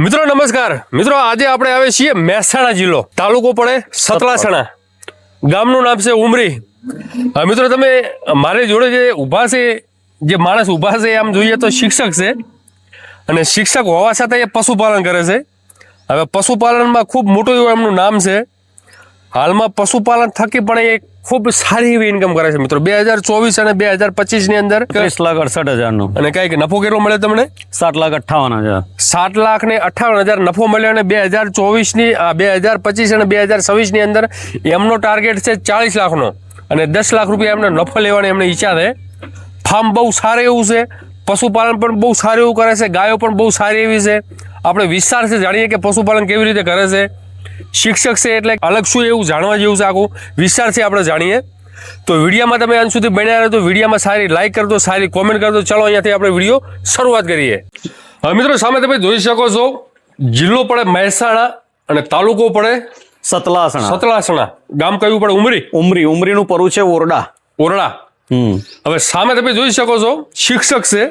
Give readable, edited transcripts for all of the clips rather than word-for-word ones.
મિત્રો નમસ્કાર મિત્રો, આજે આપણે આવે છીએ મહેસાણા જિલ્લો, તાલુકો પડે સતલાસણા, ગામનું નામ છે ઉમરી. મિત્રો તમે મારી જોડે જે ઊભા છે, જે માણસ ઊભા છે આમ જોઈએ તો શિક્ષક છે, અને શિક્ષક હોવા છતાં એ પશુપાલન કરે છે. હવે પશુપાલનમાં ખૂબ મોટું એવું એમનું નામ છે. હાલમાં પશુપાલન થકી પણ એ ખૂબ સારી એવી ઇન્કમ કરે છે મિત્રો. 2024 અને 2025 ની અંદર 30,68,000 અને કઈક નફો કેટલો મળ્યો તમને? 7,58,000. 7,58,000 નફો મળ્યો. અને 2024 ની 2025 અને 2026 ની અંદર એમનો ટાર્ગેટ છે 40 લાખનો, અને 10 લાખ રૂપિયા એમને નફો લેવાની એમને ઈચ્છા છે. ફાર્મ બહુ સારું એવું છે, પશુપાલન પણ બહુ સારું એવું કરે છે, ગાયો પણ બહુ સારી એવી છે. આપણે વિસ્તાર છે જાણીએ કે પશુપાલન કેવી રીતે કરે છે. શિક્ષક છે એટલે અલગ શું એવું જાણવા જેવું છે, આખું વિસ્તાર છે આપણે જાણીએ. તો વિડીયોમાં તમે અંત સુધી બન્યા રહો, તો વિડીયોમાં સારી લાઈક કરજો, સારી કોમેન્ટ કરજો. ચલો અહીંયાથી આપણે વિડીયો શરૂઆત કરીએ. હવે મિત્રો સામે તમે જોઈ શકો છો, જિલ્લો પડે મહેસાણા અને તાલુકો પડે સતલાસણા, ગામ કયું પડે? ઉમરીનું પરુ છે ઓરડા. હવે સામે તમે જોઈ શકો છો, શિક્ષક છે.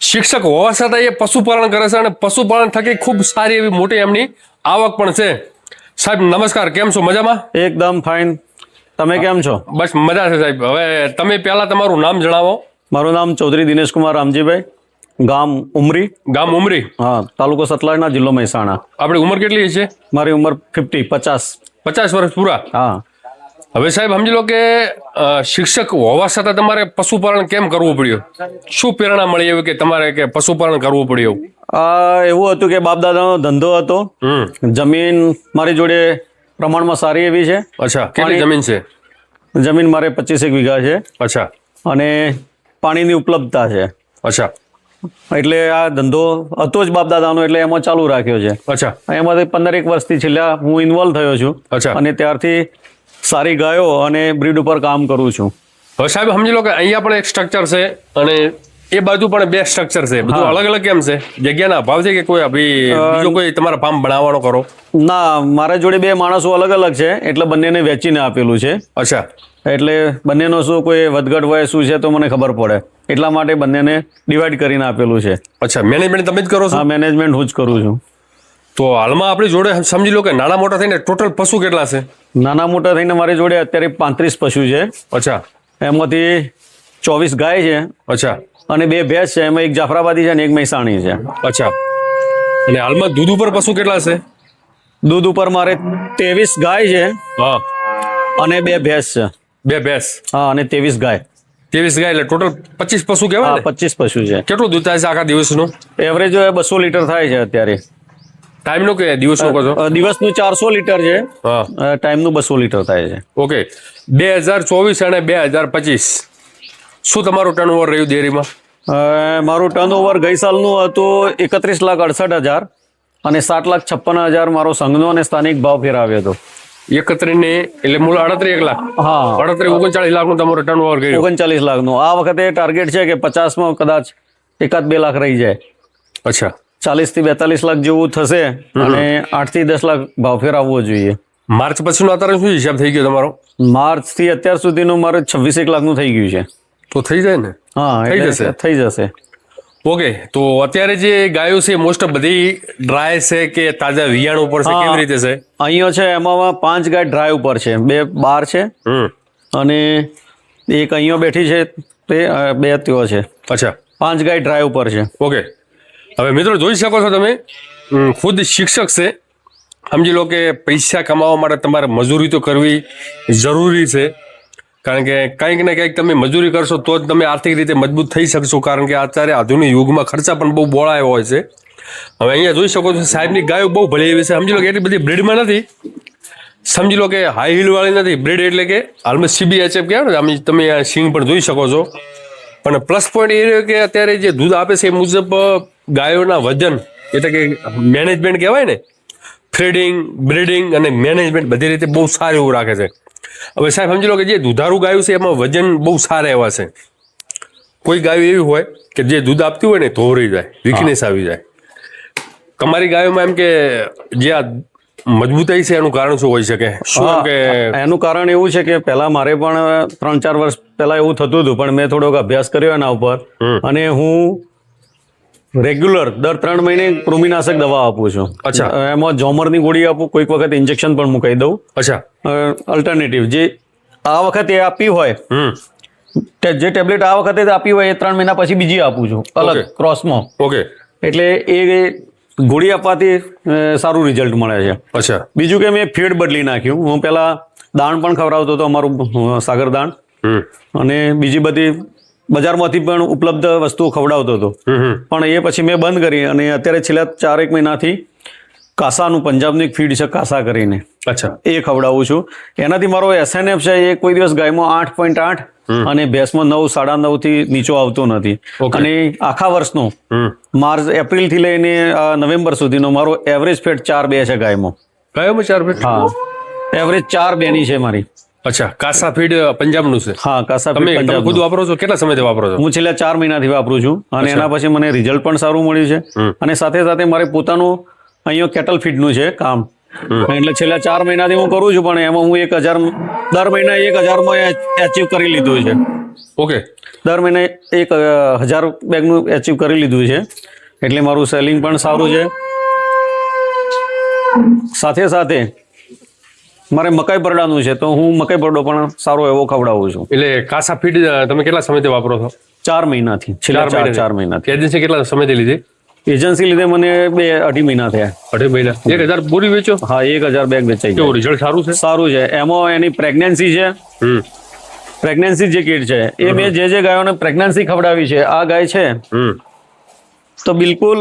શિક્ષક હોવા છતાં એ પશુપાલન કરે છે, અને પશુપાલન થકી ખૂબ સારી એવી મોટી એમની આવક પણ છે. સાહેબ નમસ્કાર, કેમ છો? મજામાં? એકદમ ફાઇન. તમે કેમ છો? બસ મજા છે સાહેબ. હવે તમે પહેલા તમારું નામ જણાવો. મારું નામ ચૌધરી દિનેશકુમાર રામજીભાઈ, ગામ ઉમરી. હા, તાલુકો સતલાસણા, જિલ્લો મહેસાણા. આપણી ઉંમર કેટલી છે? મારી ઉંમર 50 વર્ષ પૂરા. હા. હવે સાહેબ સમજી લો કે શિક્ષક હોવા છતાં તમારે પશુપાલન કેમ કરવું પડ્યું? શું પ્રેરણા મળી એવી કે તમારે કે પશુપાલન કરવું પડ્યું? એવું હતું કે બાપ દાદાનો ધંધો હતો. જમીન મારી જોડે પ્રમાણમાં સારી એવી છે. અચ્છા, કેટલી જમીન છે? જમીન મારે 25 વીઘા છે. અચ્છા. અને પાણીની ઉપલબ્ધતા છે. અચ્છા. એટલે આ ધંધો હતો જ બાપ દાદાનો, એટલે એમાં ચાલુ રાખ્યો છે. અચ્છા. એમાંથી 15 વર્ષથી છેલ્લા હું ઇન્વોલ્વ થયો છું. અચ્છા. અને ત્યારથી સારી ગાયો અને બ્રીડ ઉપર કામ કરું છું. હવે સાહેબ સમજી લો કે અહીંયા પણ એક સ્ટ્રક્ચર છે, અને એ બાજુ પણ 2 સ્ટ્રક્ચર છે. બધું અલગ અલગ કેમ છે? જગ્યાના અભાવ છે કે કોઈ બીજો કોઈ તમારા ફાર્મ બનાવવાનો કરો? ના, મારા જોડે 2 માણસો અલગ અલગ છે, એટલે બંનેને વેચીને આપેલું છે. અચ્છા. એટલે બંનેનો શું કોઈ વધઘટ હોય શું છે તો મને ખબર પડે, એટલા માટે બંનેને ડિવાઈડ કરીને આપેલું છે. અચ્છા, મેનેજમેન્ટ તમે જ કરો છો? હા, મેનેજમેન્ટ હું જ કરું છું. તો હાલમાં આપણી જોડે સમજી લો કે નાના મોટા થઈને ટોટલ પશુ કેટલા છે? નાના મોટા થઈને મારી જોડે અત્યારે 35 પશુ છે. અચ્છા. એમાંથી 24 ગાય છે. અચ્છા. અને 2 ભેંસ છે. એમાં એક જાફરાબાદી છે અને એક મહેસાણી છે. અચ્છા. અને હાલમાં દૂધ ઉપર પશુ કેટલા છે? દૂધ ઉપર મારે 23 ગાય છે. હા. અને 2 ભેંસ છે. 2 ભેંસ. હા, અને 23 ગાય. 23 ગાય એટલે ટોટલ 25 પશુ કહેવાય ને? 25 પશુ છે. કેટલું દૂધ થાય છે આખા દિવસનું? એવરેજ 200 લીટર થાય છે અત્યારે. ટાઈમનું કે દિવસનું કહો છો? દિવસનું 400 લીટર છે. હા. ટાઈમનું 200 લીટર થાય છે. ઓકે. 2024 અને 2025 શું તમારું ટર્નઓવર રહ્યું ડેરીમાં? મારું ટર્નઓવર ગઈ સાલનું હતું 31,68,000 અને 7,56,000 મારો સંઘનો અને સ્થાનિક ભાવ ફેરાવ્યો હતો. 31 ને એટલે મૂળ 38 લાખ. હા, 39 લાખનું તમારું ટર્નઓવર ગયું. 39 લાખનું. આ વખતે ટાર્ગેટ છે કે 50માં કદાચ 1-2 લાખ રહી જાય. અચ્છા. 40 થી 42 લાખ જેવું થશે, અને 8 થી 10 લાખ ભાવ ફેરવવો જોઈએ. માર્ચ પછીનો અત્યારે શું હિસાબ થઈ ગયો તમારો? માર્ચ થી અત્યાર સુધીનું મારે 26 લાખનું થઈ ગયું છે. તો થઈ જાય ને? હા, થઈ જશે. ઓકે. તો અત્યારે જે ગાયો છે મોસ્ટ ઓફ બધી ડ્રાય છે કે તાજા વિયાણ ઉપર છે, કેવી રીતે છે? અહીંયા છે એમાં 5 ગાય ડ્રાય ઉપર છે, 2 બહાર છે, અને એક અહીંયા બેઠી છે, તે 2 ત્યાં છે. અચ્છા. 5 ગાય ડ્રાય ઉપર છે. ઓકે. હવે મિત્રો જોઈ શકો છો તમે, ખુદ શિક્ષક છે. સમજી લો કે પૈસા કમાવા માટે તમારે મજૂરી તો કરવી જરૂરી છે, કારણ કે કંઈક ને કંઈક તમે મજૂરી કરશો તો જ તમે આર્થિક રીતે મજબૂત થઈ શકશો, કારણ કે અત્યારે આધુનિક યુગમાં ખર્ચા પણ બહુ બોળા હોય છે. હવે અહીંયા જોઈ શકો છો સાહેબની ગાયો બહુ ભળી એવી છે. સમજી લો કે એટલી બધી બ્રીડમાં નથી, સમજી લો કે હાઈ હીલ વાળી નથી. બ્રીડ એટલે કે હાલમાં CBHF કહેવાય ને, તમે આ સિંગ પણ જોઈ શકો છો. પણ પ્લસ પોઈન્ટ એ રહ્યો કે અત્યારે જે દૂધ આપે છે એ મુજબ ગાયોના વજન, એટલે કે મેનેજમેન્ટ કહેવાય ને, ફીડિંગ, બ્રીડિંગ અને મેનેજમેન્ટ બધી રીતે બહુ સારું એવું રાખે છે. હવે સાહેબ સમજી લો કે જે દુધારું ગાયું છે એમાં વજન બહુ સારા એવા છે. કોઈ ગાયો એવી હોય કે જે દૂધ આપતી હોય ને ધોવરી જાય, વીકનેસ આવી જાય. તમારી ગાયોમાં એમ કે જે આ મજબૂતાઈ છે એનું કારણ શું હોઈ શકે? શું કે એનું કારણ એવું છે કે પહેલા મારે પણ 3-4 વર્ષ પહેલા એવું થતું હતું, પણ મેં થોડોક અભ્યાસ કર્યો એના ઉપર, અને હું રેગ્યુલર દર 3 મહિને કૃમિનાશક દવા આપું છું. અચ્છા. એમાં જોમરની ગોળી આપું, કોઈક વખત ઇન્જેક્શન પણ મુકાઈ દઉં. અચ્છા. અલ્ટરનેટિવ જે આ વખતે આપી હોય, જે ટેબ્લેટ આ વખતે આપી હોય એ 3 મહિના પછી બીજી આપું છું અલગ ક્રોસમાં. ઓકે. એટલે એ ગોળી આપવાથી સારું રિઝલ્ટ મળે છે. અચ્છા. બીજું કે મેં ફીડ બદલી નાખ્યું. હું પેલા દાણ પણ ખવડાવતો હતો, અમારું સાગર દાણ, અને બીજી બધી બજારમાંથી પણ ઉપલબ્ધ વસ્તુઓ ખવડાવતો હતો. પણ એ પછી મેં બંધ કરી અને અત્યારે છેલ્લા 4-1 મહિનાથી કાસાનું, પંજાબનું એક ફીડ છે કાસા કરીને, અચ્છા, એ ખવડાવું છું. એનાથી મારો SNF છે એ કોઈ દિવસ ગાયમાં 8.8 અને ભેંસમાં 9, 9.5 થી નીચો આવતો નથી. અને આખા વર્ષનો માર્ચ એપ્રિલ થી લઈને નવેમ્બર સુધીનો મારો એવરેજ ફેટ 4.2 છે ગાયમાં. ગાયોમાં 4 ફેટ? હા, એવરેજ 4.2 ની છે મારી. અચ્છા. કાસા ફીડ પંજાબનું છે? હા, કાસા તમે ફીડ પંજાબ. ખુદ વાપરો છો? કેટલા સમયથી વાપરો છો? હું છેલ્લા 4 મહિનાથી વાપરું છું અને એના પછી મને રિઝલ્ટ પણ સારું મળ્યું છે. અને સાથે સાથે મારે પોતાનું અહીંયા કેટલ ફીડનું છે કામ, એટલે છેલ્લા 4 મહિનાથી હું કરું છું. પણ એમાં હું 1000 દર મહિના 1000 માં એચીવ કરી લીધું છે. ઓકે. દર મહિને 1000 બેગનું એચીવ કરી લીધું છે. એટલે મારું સેલિંગ પણ સારું છે. સાથે સાથે મારે મકાઈ પરડાનું છે, તો હું મકાઈ પરડો પણ સારો એવો ખવડાવું છું. એટલે કાસા ફીડ તમે કેટલા સમયથી વાપરો છો? 4 મહિનાથી, છેલ્લા 4 મહિનાથી. એજન્સી કેટલા સમયથી લીધી? એજન્સી લીધે મને 2-2.5 મહિના થયા. 2.5 મહિના. 1000 બોરી વેચો? હા, 1000 બેગ વેચાઈ. કેવું રિઝલ્ટ? સારું છે? સારું છે. એમાં એની પ્રેગ્નન્સી છે, પ્રેગ્નન્સી જે કીટ છે એ મેં જે ગાયોને પ્રેગ્નન્સી ખવડાવી છે, આ ગાય છે તો બિલકુલ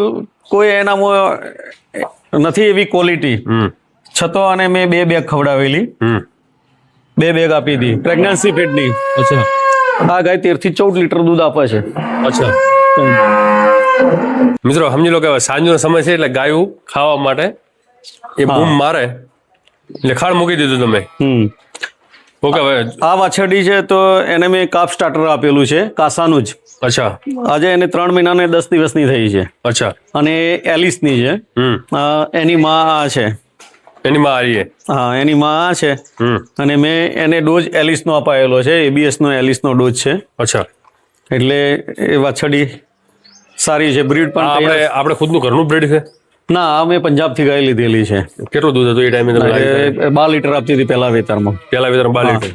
કોઈ એનામાં નથી એવી ક્વોલિટી, છતાં અને મેં 2 બેગ ખવડાવેલી, 2 બેગ આપી હતી પ્રેગ્નન્સી ફીડની. અચ્છા. આ ગાય 13 થી 14 લીટર દૂધ આપે છે. અચ્છા. મિત્રો સમજી લો કે હવે સાંજનો સમય છે એટલે ગાયું ખાવા માટે એ બૂમ મારે એટલે ખાડ મૂકી દીધું તમે. ઓકે. હવે આ વાછરડી છે તો એને મેં કાફ સ્ટાર્ટર આપેલું છે કાસાનું જ. અચ્છા. આજે એને 3 મહિના ને 10 દિવસની થઈ છે. અચ્છા. અને એલિસની છે. એની માં આ છે. એની માં આવીએ? હા, એની માં આ છે. અને મેં એને ડોઝ એલિસનો અપાયેલો છે, ABS નો એલિસનો ડોઝ છે. અચ્છા. એટલે એ વાછરડી સારી છે. બ્રીડ પણ આપણે ખુદનું ઘરનું બ્રીડ છે? ના, આ મેં પંજાબથી ગાય લીધેલી છે. કેટલું દૂધ હતું એ ટાઈમે? 12 લીટર આપતી હતી પહેલા વેતરમાં. 12 લીટર.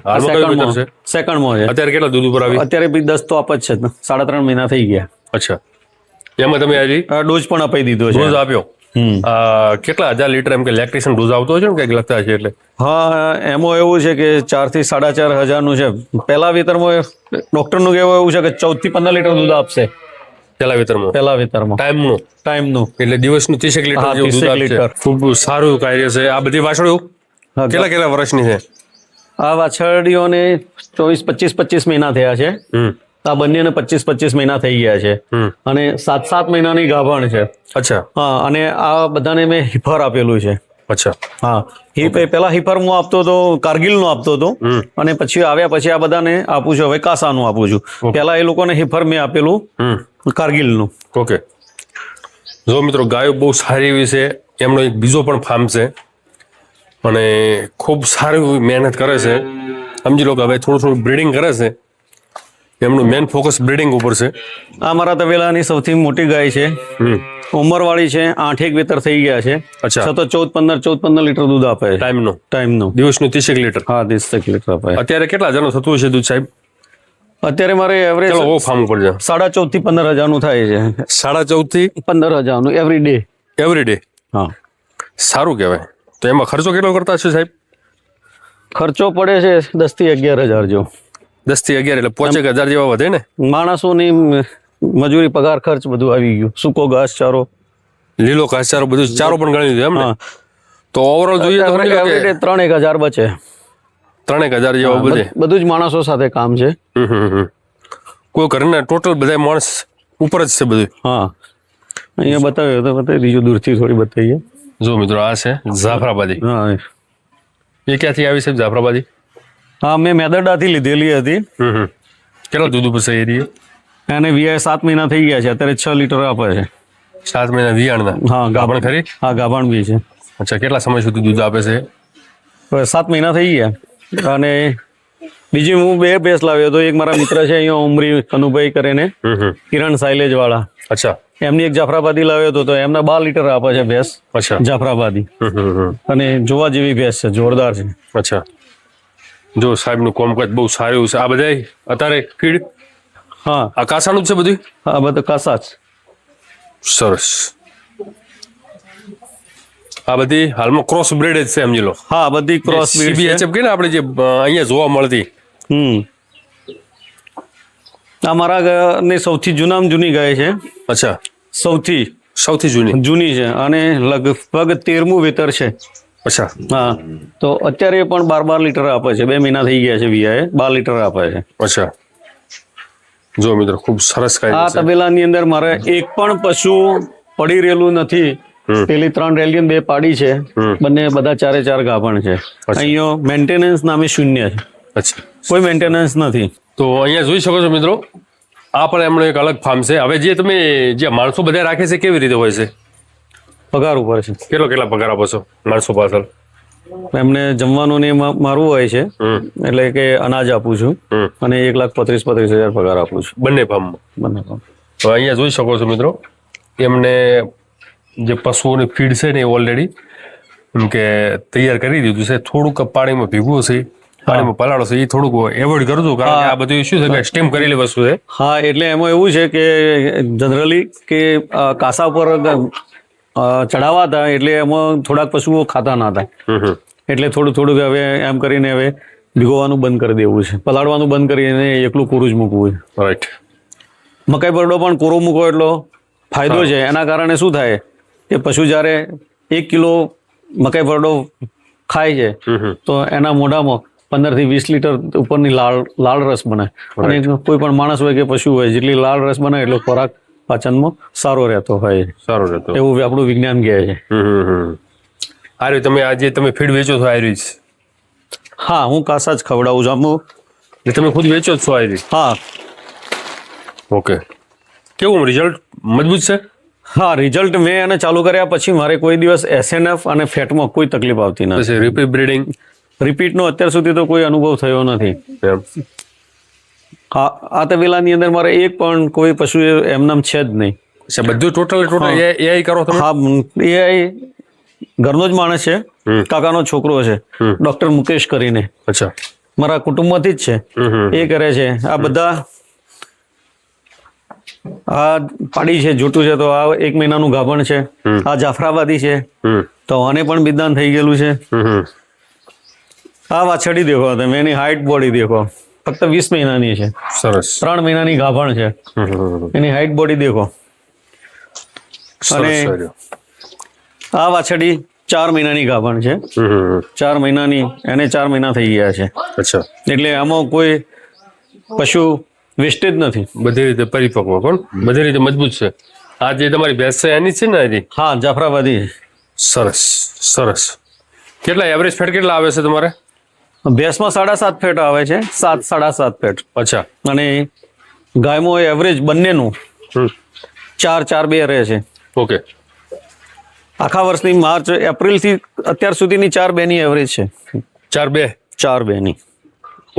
હાલમાં કયું વેતર છે? સેકન્ડમાં છે. અત્યારે કેટલા દૂધ ઉપર આવી? અત્યારે બી 10 તો આપ જ છે. 3.5 મહિના થઈ ગયા. અચ્છા. એમાં તમે હજી ડોઝ પણ અપાઈ દીધો છે. ડોઝ આપ્યો? કેટલા 1000 લીટર એમ કે લેક્ટેશન ડોઝ આવતો હોય છે ને, કઈક લખતા છે એટલે? હા, એમાં એવું છે કે 4 થી 4.5 હજારનું છે. પહેલા વેતરમાં ડોક્ટરનું કહેવું એવું છે કે 14 થી 15 લીટર દૂધ આપશે પહેલા વેતરમાં. ટાઈમનું એટલે દિવસનું 30 લીટર જેવું દૂધ આપશે. ખૂબ સારું કાર્ય છે. આ બધી વાછરડીઓ કેટલા વર્ષની છે? આ વાછરડીઓને 25 મહિના થયા છે. આ બંનેને 25 મહિના થઈ ગયા છે. અને 7 મહિનાની ગાભણ છે. અચ્છા. હા, અને આ બધાને મેં હિફર આપેલું છે. અચ્છા. હા, પેલા હિફર હું આપતો હતો, કારગિલનું આપતો હતો, અને પછી આવ્યા પછી આ બધાને આપું છું હવે કાસાનું આપું છું. પેલા એ લોકોને હિફર મેં આપેલું કારગિલનું. ઓકે. જો મિત્રો, ગાયો બહુ સારી એવી છે. એમનો એક બીજો પણ ફાર્મ છે અને ખૂબ સારી મહેનત કરે છે. સમજી લો કે હવે થોડું બ્રીડિંગ કરે છે. એમનું મેન ફોકસ બ્રીડિંગ ઉપર છે. આ મારા તબેલાની સૌથી મોટી ગાય છે. ઉંમરવાળી છે. 8 વેતર થઈ ગયા છે. છતાં 14-15 લીટર દૂધ આપે છે. ટાઈમનું દિવસનું 30 લીટર. હા, 30 લીટર આપે. અત્યારે કેટલા હજારનું થતું હશે દૂધ સાહેબ? અત્યારે મારે એવરેજ ફાર્મ ઉપર છે 14.5 થી 15 હજારનું થાય છે. 14.5 થી 15 હજારનું એવરી ડે. હા, સારું કહેવાય. તો એમાં ખર્ચો કેટલો કરતા છે સાહેબ? ખર્ચો પડે છે 10 થી 11 હજાર જો. 10 થી 11 એટલે 5,000 જેવા વધે ને? માણસોની મજૂરી, પગાર ખર્ચ બધું આવી ગયું. સૂકો ઘાસચારો, લીલો ઘાસચારો, બધું ચારો પણ ગણી દીધું એમ ને? તો ઓવરઓલ જોઈએ તો 3,000 બચે. 3,000 જેવા બધે બધું જ માણસો સાથે કામ છે. કોઈ ઘરના ટોટલ બધા માણસ ઉપર જ છે બધું? હા. અહીંયા બતાવ્યો તો બતાવી દીધું, દૂરથી થોડી બતાવીએ. જો મિત્રો, આ છે જાફરાબાદી. હા, એ ક્યાંથી આવી છે જાફરાબાદી? હા, મેં મેદરડાથી લીધેલી હતી. કેટલા દૂધ ઉપર છે એ? એને 7 મહિના થઈ ગયા છે. અત્યારે 6 લીટર આપે છે. 7 મહિના વિયાણના? હા. ગાભણ ખરી? હા, ગાભણ બી છે. અચ્છા. કેટલા સમય સુધી દૂધ આપે છે? 7 મહિના થઈ ગયા. અને બીજી હું 2 ભેંસ લાવ્યો હતો. એક મારા મિત્ર છે અહીંયા ઉમરી કનુભાઈ કરીને, કિરણ સાયલેજ વાળા. અચ્છા. એમની એક જાફરાબાદી લાવ્યો હતો તો એમને 12 લીટર આપે છે ભેંસ અચ્છા જાફરાબાદી. હમ. અને જોવા જેવી ભેંસ છે, જોરદાર છે. અચ્છા જો સાહેબનું કોમકાજ બહુ સારું છે. આ બધા અત્યારે ફીડ હા, આ કાસાનું જ છે બધું. આ બધું કાસા જ. સરસ. આ બધી હાલમાં ક્રોસ બ્રેડ જ છે સમજી લો. હા, બધી ક્રોસ બ્રીડ છે. CBHF કે ને આપણે જે અહીંયા જોવા મળતી. આ મારા ઘરની સૌથી જૂનામાં જૂની ગાય છે. અચ્છા સૌથી જૂની. જૂની છે અને લગભગ 13મું વેતર છે. અચ્છા હા, તો અત્યારે પણ 12 લીટર આપે છે. 2 મહિના થઈ ગયા છે વિયાએ, 12 લીટર આપે છે. અચ્છા જો મિત્રો ખૂબ સરસ આ કાંઈ છે. તબેલાની અંદર મારે એક પણ પશુ પડી રહેલું નથી. પેલી 3 રેલિયન 2 પાડી છે, બંને બધા 4 ગાભણ છે. અહીંયા મેન્ટેનન્સ નામે શૂન્ય છે, અચ્છા કોઈ મેન્ટેનન્સ નથી. તો અહીંયા જોઈ શકો છો મિત્રો, આ પણ એમનો એક અલગ ફાર્મ છે. હવે જે તમે જે માણસો બધા રાખે છે કેવી રીતે હોય છે? પગાર ઉપર છે. કેટલા પગાર આપો છો માણસો પાછળ? એમને જમવાનું ને મારું હોય છે, એટલે કે અનાજ આપું છું અને 1,35,000 પગાર આપું છું બંને ફાર્મમાં. બંને કામ. તો અહીંયા જોઈ શકો છો મિત્રો, એમને જે પશુઓની ફીડ છે ને એ ઓલરેડી એમ કે તૈયાર કરી દીધું છે. થોડુંક પાણીમાં ભીગવું છે, પાણીમાં પલાળો છે, એ થોડુંક એવોઇડ કરજો, કારણ કે આ બધું શું છે કે સ્ટીમ કરેલી વસ્તુ છે. હા, એટલે એમાં એવું છે કે જનરલી કે કાસા ઉપર ચડાવવા હતા, એટલે એમાં થોડાક પશુઓ ખાતા ના હતા, એટલે થોડુંક હવે એમ કરીને હવે ભીગોવાનું બંધ કરી દેવું છે, પલાળવાનું બંધ કરીને એકલું કોરું જ મૂકવું છે. રાઈટ. મકાઈ પરડો પણ કોરો મૂકો એટલો ફાયદો છે. એના કારણે શું થાય કે પશુ જ્યારે 1 કિલો મકાઈ પરડો ખાય છે તો એના મોઢામાં 15 થી 20 લીટર ઉપરની લાળ રસ બને. અને કોઈ પણ માણસ હોય કે પશુ હોય, જેટલી લાળ રસ બને એટલો ખોરાક પાચનમાં સારો રહેતો હોય, સારો રહેતો, એવું આપણું વિજ્ઞાન કહે છે. આ રહ્યું તમે આજે તમે ફીડ વેચો છો આ રહી? હા, હું કાસા જ ખવડાવું છું આમ. તમે ખુદ વેચો જ છો આ રહી? હા. ઓકે. કેવું રિઝલ્ટ મજબૂત છે? હા, રિઝલ્ટ મેં એને ચાલુ કર્યા પછી મારે કોઈ દિવસ SNF અને ફેટમાં કોઈ તકલીફ આવતી નથી. પછી રિપીટ બ્રીડિંગ? રિપીટનો અત્યાર સુધી તો કોઈ અનુભવ થયો નથી. આ તબેલાની અંદર મારે એક પણ કોઈ પશુ એમનામ છે જ નહીં. અચ્છા, બધું ટોટલ AI કરો તમે? હા, AI ઘરનો જ માણસ છે, કાકાનો છોકરો છે, ડોક્ટર મુકેશ કરીને. અચ્છા. મારા કુટુંબમાંથી જ છે, એ કરે છે. આ બધા આ પાડી છે, જોટું છે, તો આ 1 મહિનાનું ગાભણ છે. આ જાફરાબાદી છે, તો આને પણ બિદાન થઈ ગયેલું છે. આ વાછડી દેખો તમે, એની હાઈટ બોડી દેખો, ફક્ત 20 મહિનાની છે. સરસ. 3 મહિનાની ગાભણ છે, એની હાઈટ બોડી દેખો. અને આ વાછડી 4 મહિનાની ગાભણ છે, 4 મહિનાની, એને 4 મહિના થઈ ગયા છે. અચ્છા. એટલે આમાં કોઈ પશુ વેસ્ટેજ નથી, બધી રીતે પરિપક્વ, કોણ બધી રીતે મજબૂત છે. આ જે તમારી ભેંસ છે એની છે ને હજી? હા, જાફરાબાદી. સરસ. કેટલા એવરેજ ફેટ કેટલા આવે છે તમારે? ભેંસમાં 7.5 ફેટ આવે છે, 7.5 ફેટ. અચ્છા. અને ગાયમાં એવરેજ બંનેનું 4-4-2 રહે છે. ઓકે. આખા વર્ષની માર્ચ એપ્રિલ થી અત્યાર સુધીની 4-2 ની એવરેજ છે. 4-2? 4-2 ની.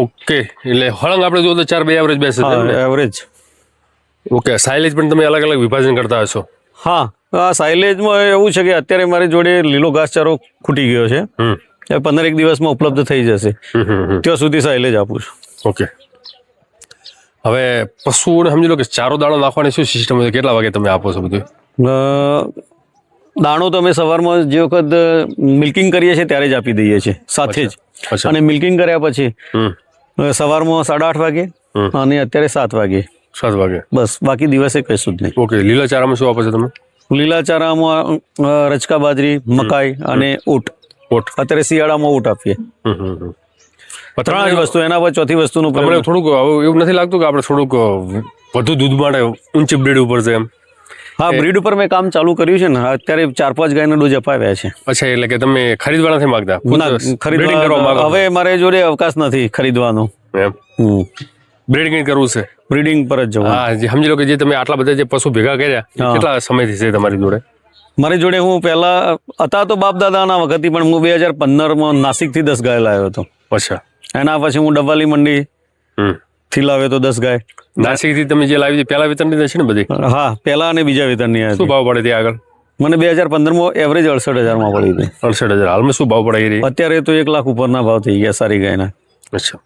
ઓકે. એટલે હળંગ આપણે જો તો 4-2 એવરેજ બેસે છે એવરેજ. ઓકે. સાઇલેજ પણ તમે અલગ અલગ વિભાજન કરતા હશો? હા, આ સાઇલેજમાં એવું છે કે અત્યારે મારી જોડે લીલો ઘાસચારો ખૂટી ગયો છે, 15 દિવસમાં ઉપલબ્ધ થઈ જશે, ત્યાં સુધી સાઇલેજ આપું છું. ઓકે. હવે પશુઓને સમજી લો કે ચારો દાણો નાખવાની શું સિસ્ટમ છે? કેટલા વાગે તમે આપો છો બધું? દાણો તો અમે સવારમાં જે વખત મિલ્કિંગ કરીએ છીએ ત્યારે જ આપી દઈએ છીએ સાથે જ. અને મિલ્કિંગ કર્યા પછી સવારમાં 8:30 વાગે અને અત્યારે 7 વાગે. 7 વાગે બસ, બાકી દિવસે કશું જ નહીં. ઓકે. લીલા ચારામાં શું આપો છો તમે? લીલા ચારામાં રચકા બાજરી, મકાઈ અને ઊંટ. અત્યારે શિયાળામાં ઊંટ આપીએ. 3 જ વસ્તુ, એના પર ચોથી વસ્તુનું તમને થોડુંક એવું નથી લાગતું કે આપણે થોડુંક વધુ દૂધ માટે ઊંચી બ્રીડ ઉપર છે એમ? હા, બ્રીડ ઉપર મેં કામ ચાલુ કર્યું છે ને. અત્યારે 4-5 ગાયના ડોઝ અપાવ્યા છે. અચ્છા, એટલે કે તમે ખરીદવા નથી માંગતા? ખરીદવા હવે મારે જોડે અવકાશ નથી ખરીદવાનો એમ. બ્રીડિંગ કરવું છે? બ્રીડિંગ પર જ જવું. હા, સમજી લો કે જે તમે આટલા બધા જે પશુ ભેગા કર્યા, કેટલા સમયથી છે તમારી જોડે? મારી જોડે હું પહેલા હતા તો બાપ દાદાના વખતથી, પણ હું 2015માં નાસિકથી 10 ગાય લાવ્યો હતો. અચ્છા. એના પછી હું ડબ્બાલી મંડી, થી લાવે તો 10 ગાય. નાસિકથી તમે જે લાવી હતી પહેલા વેતનની છે ને બધી? હા, પહેલા અને બીજા વેતનની શું હતી. ભાવ પડે ત્યાં આગળ? મને 2015માં એવરેજ 68,000 પડી હતી. 68,000. હાલમાં શું ભાવ પડાઈ રહી? અત્યારે તો 1 લાખ ઉપરના ભાવ થઈ ગયા સારી ગાયના. અચ્છા.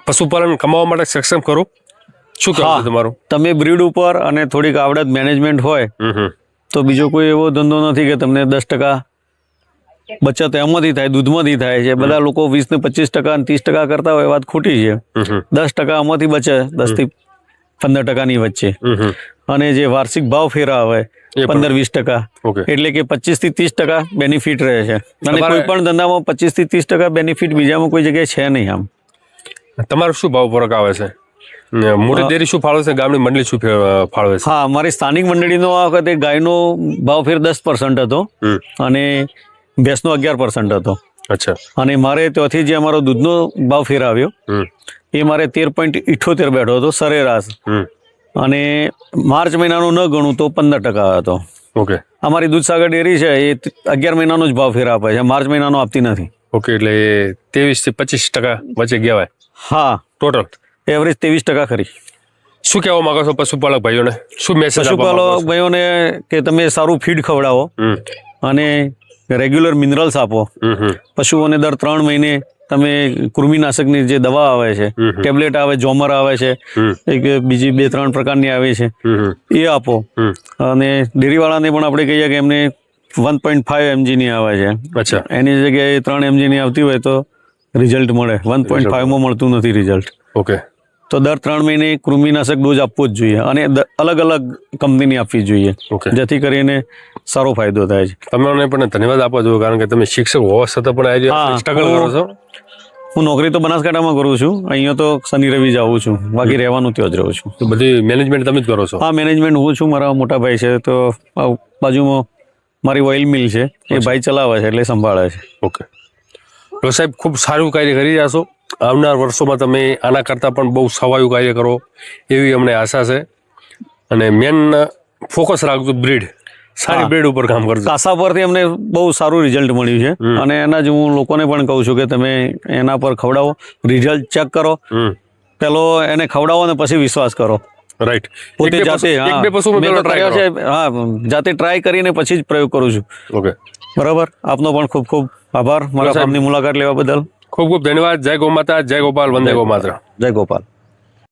પશુપાલન કમાવા માટે સક્ષમ ખરું? શું કહેવું છે તમારું? તમે બ્રીડ ઉપર અને થોડીક આવડત મેનેજમેન્ટ હોય તો બીજો કોઈ એવો ધંધો નથી કે તમને 10% બચત એમાંથી થાય, દૂધમાંથી થાય છે. બધા લોકો 20 ને 25% અને 30% કરતા હોય, વાત ખોટી છે. 10% આમાંથી બચે, 10 થી 15%ની વચ્ચે. અને જે વાર્ષિક ભાવ ફેર આવે 15-20%, એટલે કે 25 થી 30% બેનિફિટ રહે છે. અને કોઈ પણ ધંધામાં 25 થી 30% બેનિફિટ બીજામાં કોઈ જગ્યાએ છે નહીં. આમ તમારો શું ભાવ ફરક આવે છે? મોટી ડેરી શું ફાળવે છે, ગામની મંડળી શું ફાળવે છે? હા, અમારી સ્થાનિક મંડળીનો આ વખતે ગાયનો ભાવ ફેર 10% હતો અને ભેંસનો 11% હતો. અચ્છા. અને મારે ત્યાંથી જે અમારો દૂધનો ભાવ ફેર આવ્યો એ મારે 13.78 બેઠો હતો સરેરાશ. અને માર્ચ મહિનાનો ન ગણું તો 15% હતો. ઓકે. અમારી દૂધસાગર ડેરી છે એ 11 મહિનાનો જ ભાવ ફેર આપે છે, માર્ચ મહિનાનો આપતી નથી. ઓકે, એટલે 23 થી 25% વચ્ચે કહેવાય. હા, ટોટલ એવરેજ 23% ખરી. શું કહેવા માંગો છો પશુપાલક ભાઈઓને? શું મેસેજ પશુપાલક ભાઈઓને કે તમે સારું ફીડ ખવડાવો અને રેગ્યુલર મિનરલ્સ આપો. પશુઓને દર 3 મહિને તમે કૃમિનાશકની જે દવા આવે છે, ટેબ્લેટ આવે, જોમર આવે છે, એક બીજી 2-3 પ્રકારની આવે છે, એ આપો. અને ડેરીવાળાને પણ આપણે કહીએ કે એમને 1.5 mg ની આવે છે. અચ્છા. એની જગ્યાએ 3 mg ની આવતી હોય તો રિઝલ્ટ મળે. 1.5 માં મળતું નથી રિઝલ્ટ. ઓકે. તો દર 3 મહિને કૃમિનાશક ડોઝ આપવો જ જોઈએ અને અલગ અલગ કંપનીની આપવી જોઈએ, જેથી કરીને સારો ફાયદો થાય છે. તમને પણ ધન્યવાદ આપો છો, કારણ કે તમે શિક્ષક હોવા છતાં પણ સ્ટ્રગલ કરો છો. હું નોકરી તો બનાસકાંઠામાં કરું છું, અહીંયા તો શનિ રવિ જાઉં છું, બાકી રહેવાનું ત્યાં જ રહું છું. તો બધી મેનેજમેન્ટ તમે જ કરો છો? હા, મેનેજમેન્ટ હું છું, મારા મોટા ભાઈ છે. તો બાજુમાં મારી ઓઇલ મિલ છે, એ ભાઈ ચલાવે છે, એટલે સંભાળે છે. ઓકે. તો સાહેબ, ખૂબ સારું કાર્ય કરી રહ્યા છો. આવનાર વર્ષોમાં તમે આના કરતાં પણ બહુ સવાયું કાર્ય કરો એવી અમને આશા છે. અને મેન ફોકસ રાખજો બ્રીડ, સારી બ્રીડ ઉપર કામ કરજો. કાસા પરથી અમને બહુ સારું રિઝલ્ટ મળ્યું છે અને એના જ હું લોકોને પણ કહું છું કે તમે એના પર ખવડાવો, રિઝલ્ટ ચેક કરો. પેલો એને ખવડાવો ને પછી વિશ્વાસ કરો. રાઈટ. પોતે જાતે જાતે ટ્રાય કરીને પછી જ પ્રયોગ કરું છું. ઓકે, બરાબર. આપનો પણ ખૂબ ખૂબ આભાર મારા ફાર્મની મુલાકાત લેવા બદલ. ખૂબ ખૂબ ધન્યવાદ. જય ગૌ માતા, જય ગોપાલ, વંદે ગૌ માતા. જય ગોપાલ.